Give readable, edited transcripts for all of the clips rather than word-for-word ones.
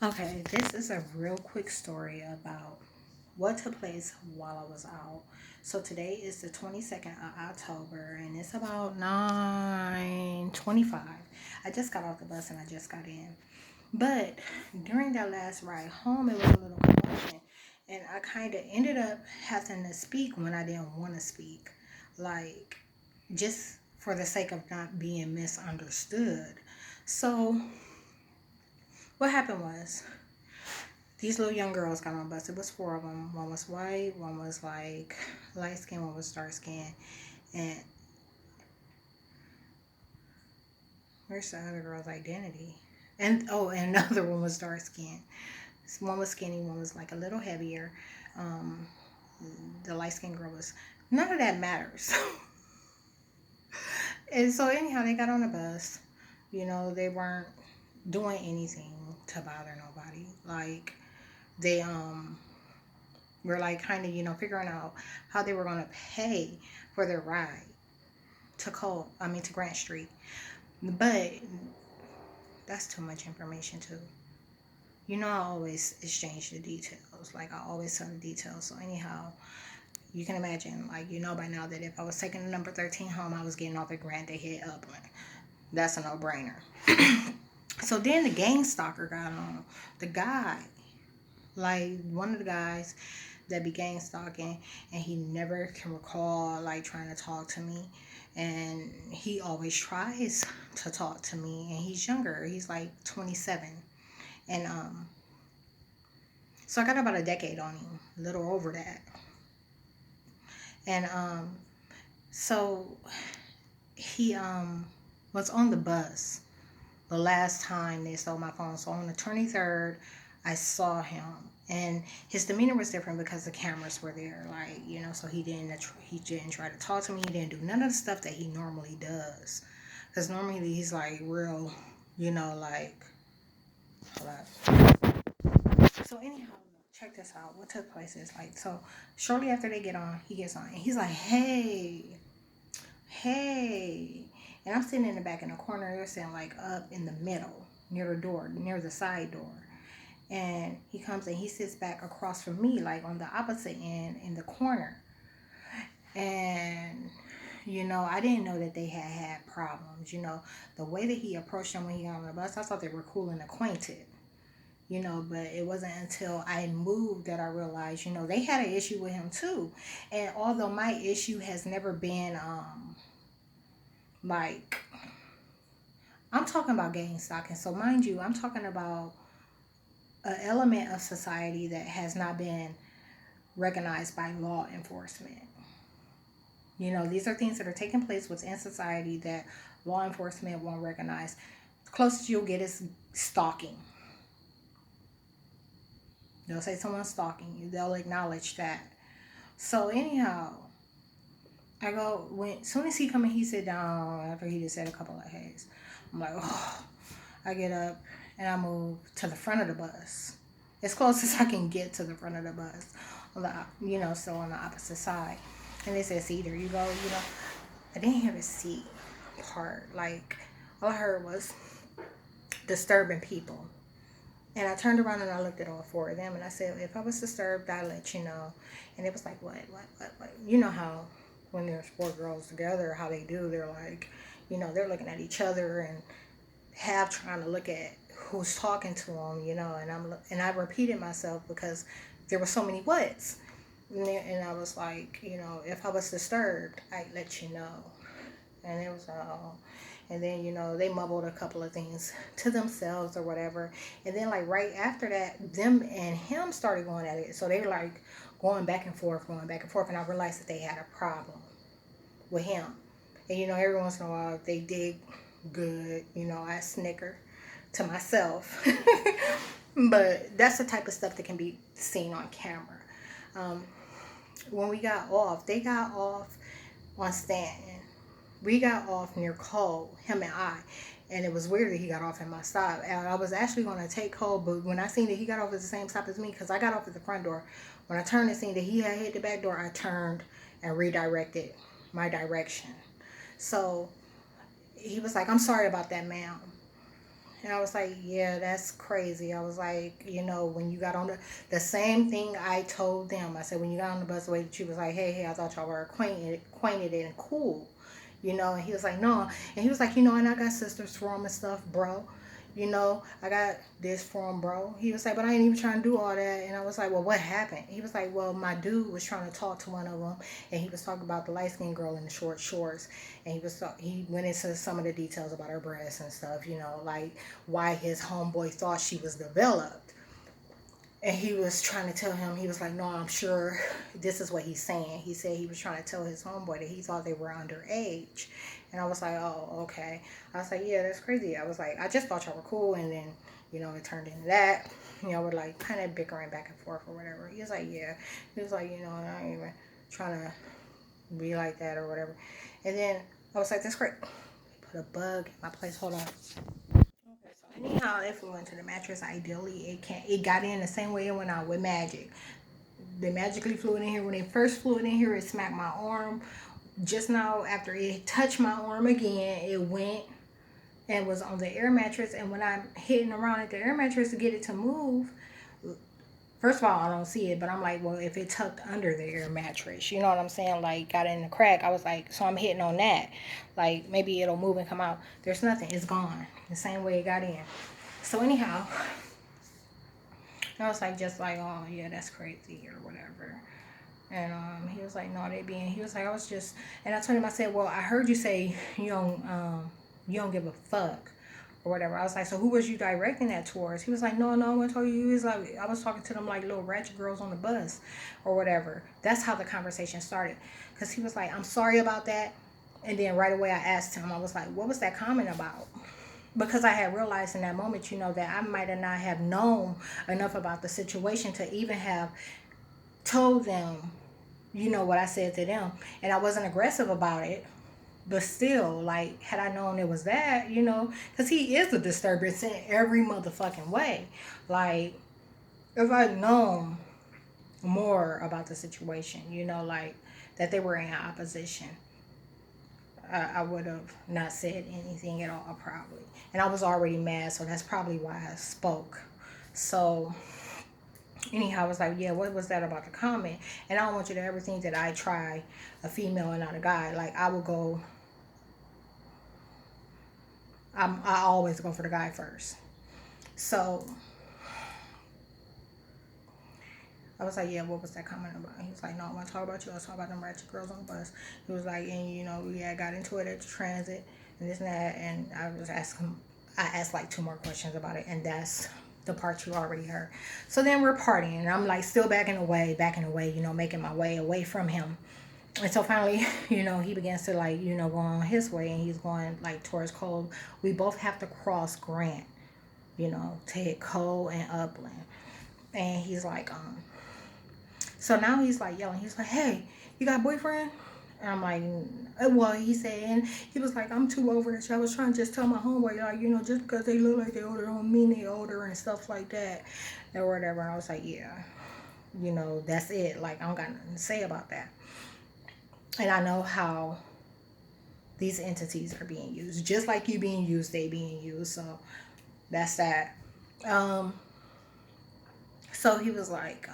Okay, this is a real quick story about what took place while I was out. So today is the 22nd of October and it's about 9:25. I just got off the bus and I just got in. But during that last ride home, it was a little commotion and I kind of ended up having to speak when I didn't want to speak. Like, just for the sake of not being misunderstood. So what happened was these little young girls got on the bus. It was four of them. One was white, one was like light skin, one was dark skin. And where's the other girl's identity? And oh, and another one was dark skin. One was skinny, one was like a little heavier. Um, the light skinned girl was, none of that matters. And so anyhow, they got on the bus. They weren't doing anything to bother nobody. Like they were like kind of figuring out how they were going to pay for their ride to Grant Street. But that's too much information too. I always exchange the details. Like I always tell the details. So anyhow, you can imagine, like by now that if I was taking the number 13 home, I was getting off at Grant. They hit Upland. That's a no-brainer. So then the gang stalker got on. The guy, like one of the guys that be gang stalking, and he never can recall like trying to talk to me, and he always tries to talk to me, and he's younger. He's like 27, and so I got about a decade on him, a little over that, and so he was on the bus the last time they stole my phone. So on the 23rd, I saw him, and his demeanor was different because the cameras were there. Like so he didn't try to talk to me. He didn't do none of the stuff that he normally does, because normally he's like real, like hold up. So anyhow, check this out. What took place is like so. Shortly after they get on, he gets on, and he's like, "Hey, hey," and I'm sitting in the back in the corner. They're sitting like up in the middle, near the door, near the side door. And he comes and he sits back across from me, like on the opposite end in the corner. And I didn't know that they had problems. The way that he approached them when he got on the bus, I thought they were cool and acquainted. But it wasn't until I moved that I realized, they had an issue with him too. And although my issue has never been like, I'm talking about gang stalking. So mind you, I'm talking about an element of society that has not been recognized by law enforcement. These are things that are taking place within society that law enforcement won't recognize. The closest you'll get is stalking. They'll say someone's stalking you. They'll acknowledge that. So anyhow, I go when as soon as he come and he sit down after he just said a couple of hays. I'm like, oh. I get up and I move to the front of the bus, as close as I can get to the front of the bus, on the still on the opposite side. And they said, "See, there you go." I didn't hear the seat part. Like all I heard was disturbing people. And I turned around and I looked at all four of them and I said, "If I was disturbed, I'd let you know." And it was like, what? You know how when there's four girls together, how they do, they're like, they're looking at each other and half trying to look at who's talking to them, and I repeated myself because there were so many whats. And I was like, if I was disturbed, I'd let you know. And it was all. And then, they mumbled a couple of things to themselves or whatever. And then, like, right after that, them and him started going at it. So they were, like, going back and forth. And I realized that they had a problem with him. And, every once in a while, they did good. I snicker to myself. But that's the type of stuff that can be seen on camera. When we got off, they got off on Stanton. We got off near Cole, him and I. And it was weird that he got off at my stop. And I was actually going to take Cole, but when I seen that he got off at the same stop as me, because I got off at the front door, when I turned and seen that he had hit the back door, I turned and redirected my direction. So he was like, "I'm sorry about that, ma'am." And I was like, yeah, that's crazy. I was like, you know, when you got on the same thing I told them. I said, when you got on the bus, the way that you was like, hey, I thought y'all were acquainted and cool, you know. And he was like, no. And he was like, you know, and I got sisters for him and stuff, bro. You know, I got this for him, bro. He was like, but I ain't even trying to do all that. And I was like, well, what happened? He was like, well, my dude was trying to talk to one of them, and he was talking about the light skinned girl in the short shorts, and he went into some of the details about her breasts and stuff, you know, like why his homeboy thought she was developed. And he was trying to tell him, he was like, no, I'm sure this is what he's saying. He said he was trying to tell his homeboy that he thought they were underage. And I was like, oh, okay. I was like, yeah, that's crazy. I was like, I just thought y'all were cool. And then, you know, it turned into that. You know, we're like kind of bickering back and forth or whatever. He was like, yeah. He was like, you know, I ain't even trying to be like that or whatever. And then I was like, that's great. Put a bug in my place. Hold on. Okay, so anyhow, it flew into the mattress. Ideally, it got in the same way it went out with magic. They magically flew it in here. When they first flew it in here, it smacked my arm. Just now, after it touched my arm again, it went and was on the air mattress. And when I'm hitting around at the air mattress to get it to move, first of all, I don't see it, but I'm like, well, if it tucked under the air mattress, you know what I'm saying? Like, got in the crack. I was like, so I'm hitting on that. Like, maybe it'll move and come out. There's nothing. It's gone. The same way it got in. So, anyhow, I was like, just like, oh, yeah, that's crazy or whatever. And he was like, no, they being. He was like, I was just. And I told him, I said, well, I heard you say you don't give a fuck or whatever. I was like, so who was you directing that towards? He was like, no, no, I told you. He was like, I was talking to them like little ratchet girls on the bus or whatever. That's how the conversation started. Because he was like, I'm sorry about that. And then right away I asked him, I was like, what was that comment about? Because I had realized in that moment, you know, that I might have not have known enough about the situation to even have told them, you know, what I said to them. And I wasn't aggressive about it. But still, like, had I known it was that, you know, because he is a disturbance in every motherfucking way. Like, if I'd known more about the situation, you know, like, that they were in opposition, I would have not said anything at all, probably. And I was already mad, so that's probably why I spoke. So, anyhow, I was like, yeah, what was that about the comment? And I don't want you to ever think that I try a female and not a guy. Like, I will go, I always go for the guy first. So I was like, yeah, what was that comment about? He was like, no, I want to talk about you. I was talking about them ratchet girls on the bus. He was like, and you know, we had got into it at the transit and this and that. And I was asking, I asked like two more questions about it. And that's the part you already heard. So then we're partying. And I'm like still backing away, you know, making my way away from him. And so finally, you know, he begins to like, you know, go on his way and he's going like towards Cole. We both have to cross Grant, you know, to hit Cole and Upland. And he's like, so now he's like yelling. He's like, hey, you got a boyfriend? And I'm like, well, he said, and he was like, I'm too over this. I was trying to just tell my homeboy, like, you know, just because they look like they older don't mean they older and stuff like that or whatever. And I was like, yeah, you know, that's it. Like, I don't got nothing to say about that. And I know how these entities are being used. Just like you being used, they being used. So that's that. Um, So he was like,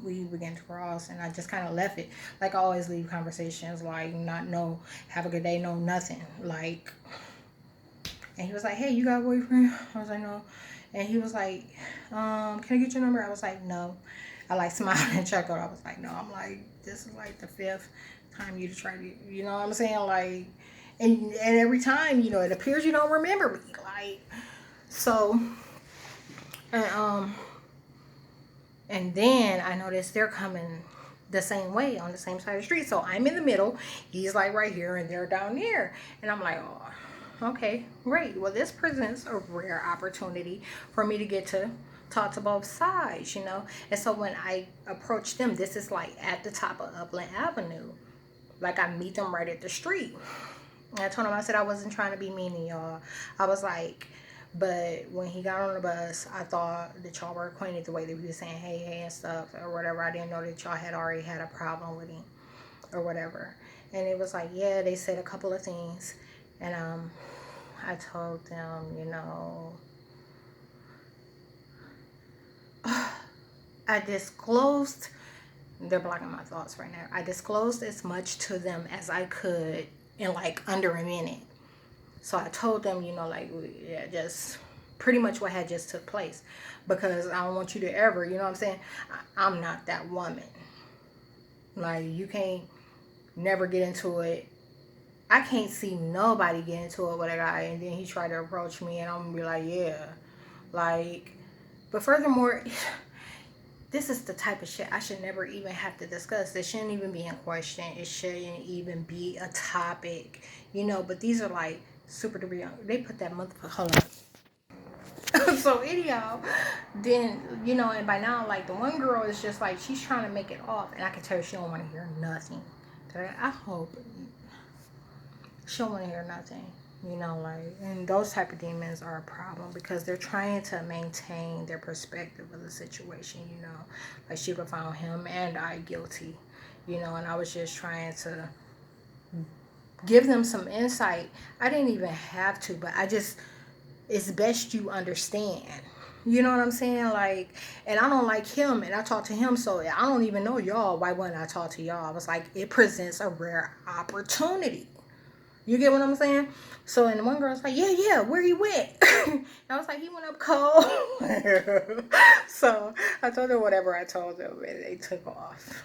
we began to cross, and I just kind of left it. Like I always leave conversations like, not no, have a good day, no, nothing. Like, and he was like, hey, you got a boyfriend? I was like, no. And he was like, can I get your number? I was like, no. I like smiled and chuckled. I was like, no. I'm like, this is like the fifth time you try to, you know what I'm saying? Like, and every time, you know, it appears you don't remember me. Like, so, and and then I noticed they're coming the same way on the same side of the street. So I'm in the middle. He's like right here and they're down there. And I'm like, oh, okay, great. Well, this presents a rare opportunity for me to get to talk to both sides, you know. And so when I approach them, this is like at the top of Upland Avenue. Like I meet them right at the street. And I told him, I said I wasn't trying to be mean to y'all. I was like, but when he got on the bus, I thought that y'all were acquainted the way that he was saying hey, hey, and stuff or whatever. I didn't know that y'all had already had a problem with him or whatever. And it was like, yeah, they said a couple of things. And I told them, you know, I disclosed, they're blocking my thoughts right now. I disclosed as much to them as I could in like under a minute. So I told them, you know, like, yeah, just pretty much what had just took place, because I don't want you to ever, you know what I'm saying? I'm not that woman. Like, you can't never get into it. I can't see nobody get into it with a guy and then he tried to approach me and I'm gonna be like, yeah. Like, but furthermore, this is the type of shit I should never even have to discuss. It shouldn't even be in question. It shouldn't even be a topic, you know. But these are like super duper young. They put that motherfucker. Hold on. So anyhow, then you know, and by now, like the one girl is just like she's trying to make it off, and I can tell she don't want to hear nothing. I hope she don't want to hear nothing. You know, like, and those type of demons are a problem because they're trying to maintain their perspective of the situation, you know. Like, she would have found him and I guilty, you know, and I was just trying to give them some insight. I didn't even have to, but I just, it's best you understand. You know what I'm saying? Like, and I don't like him, and I talk to him, so I don't even know y'all. Why wouldn't I talk to y'all? I was like, it presents a rare opportunity. You get what I'm saying? So, and the one girl's like, yeah, where he went? I was like, he went up cold. So, I told her whatever I told them, and they took off.